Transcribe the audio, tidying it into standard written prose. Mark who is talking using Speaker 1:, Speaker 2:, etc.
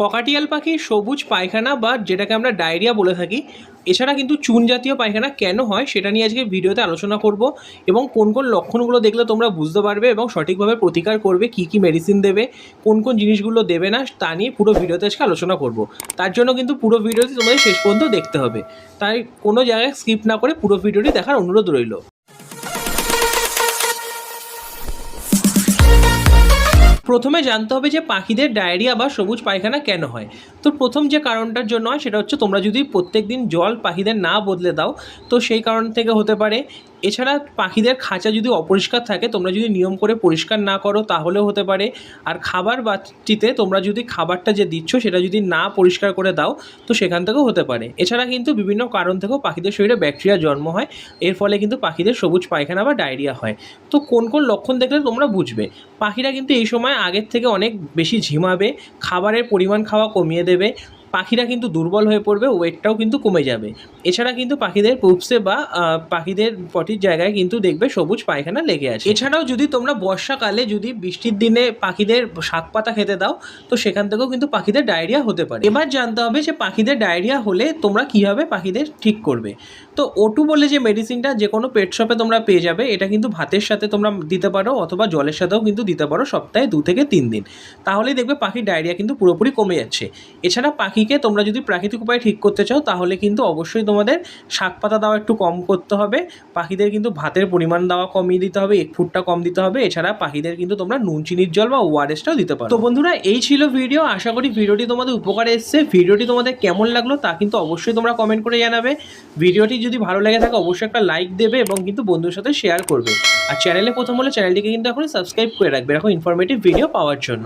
Speaker 1: ককাটিয়াল পাখির সবুজ পায়খানা বা যেটাকে আমরা ডায়রিয়া বলে থাকি, এছাড়া কিন্তু চুন জাতীয় পায়খানা কেন হয় সেটা নিয়ে আজকে ভিডিওতে আলোচনা করব এবং কোন কোন লক্ষণগুলো দেখলে তোমরা বুঝতে পারবে এবং সঠিকভাবে প্রতিকার করবে, কী কী মেডিসিন দেবে, কোন কোন জিনিসগুলো দেবে না তা নিয়ে পুরো ভিডিওতে আজকে আলোচনা করব। তার জন্য কিন্তু পুরো ভিডিওটি তোমাদের শেষ পর্যন্ত দেখতে হবে, তাই কোনো জায়গায় স্কিপ না করে পুরো ভিডিওটি দেখার অনুরোধ রইল। প্রথমে জানতে হবে যে পাখিদের ডায়রিয়া বা সবুজ পায়খানা কেন হয়। তো প্রথম যে কারণটার জন্য হয় সেটা হচ্ছে তোমরা যদি প্রত্যেক দিন জল পাখিদের না বদলে দাও তো সেই কারণ থেকে হতে পারে। এছাড়া পাখিদের খাঁচা যদি অপরিষ্কার থাকে, তোমরা যদি নিয়ম করে পরিষ্কার না করো তাহলেও হতে পারে। আর খাবার বাটিতে তোমরা যদি খাবারটা যে দিচ্ছ সেটা যদি না পরিষ্কার করে দাও তো সেখান থেকেও হতে পারে। এছাড়া কিন্তু বিভিন্ন কারণ থেকেও পাখিদের শরীরে ব্যাকটেরিয়া জন্ম হয়, এর ফলে কিন্তু পাখিদের সবুজ পায়খানা বা ডায়রিয়া হয়। তো কোন কোন লক্ষণ দেখলে তোমরা বুঝবে? পাখিরা কিন্তু এই সময় আগের থেকে অনেক বেশি ঝিমাবে, খাবারের পরিমাণ খাওয়া কমিয়ে দেবে, পাখিরা কিন্তু দুর্বল হয়ে পড়বে, ওয়েটটাও কিন্তু কমে যাবে। এছাড়া কিন্তু পাখিদের পুপসে বা পাখিদের পটির জায়গায় কিন্তু দেখবে সবুজ পায়খানা লেগে আছে। এছাড়াও যদি তোমরা বর্ষাকালে যদি বৃষ্টির দিনে পাখিদের শাক পাতা খেতে দাও তো সেখান থেকেও কিন্তু পাখিদের ডায়রিয়া হতে পারে। এবার জানতে হবে যে পাখিদের ডায়রিয়া হলে তোমরা কীভাবে পাখিদের ঠিক করবে। তো O2 বলে যে মেডিসিনটা যে কোনো পেট শপে তোমরা পেয়ে যাবে, এটা কিন্তু ভাতের সাথে তোমরা দিতে পারো অথবা জলের সাথেও কিন্তু দিতে পারো সপ্তাহে 2 থেকে 3 দিন, তাহলেই দেখবে পাখির ডায়রিয়া কিন্তু পুরোপুরি কমে যাচ্ছে। এছাড়া পাখিকে তোমরা যদি প্রাকৃতিক উপায়ে ঠিক করতে চাও তাহলে কিন্তু অবশ্যই তোমাদের শাক পাতা দেওয়া একটু কম করতে হবে, পাখিদের কিন্তু ভাতের পরিমাণ দেওয়া কমিয়ে দিতে হবে, এক ফুটটা কম দিতে হবে। এছাড়া পাখিদের কিন্তু তোমরা নুন চিনির জল বা ORSটাও দিতে পারো। তো বন্ধুরা, এই ছিল ভিডিও। আশা করি ভিডিওটি তোমাদের উপকারে এসেছে। ভিডিওটি তোমাদের কেমন লাগলো তা কিন্তু অবশ্যই তোমরা কমেন্ট করে জানাবে। ভিডিওটি যদি ভালো লেগে থাকে অবশ্যই একটা লাইক দেবে এবং কিন্তু বন্ধুর সাথে শেয়ার করবে। আর চ্যানেলে প্রথম হলে চ্যানেলটিকে কিন্তু এখন সাবস্ক্রাইব করে রাখবে এরকম ইনফরমেটিভ ভিডিও পাওয়ার জন্য।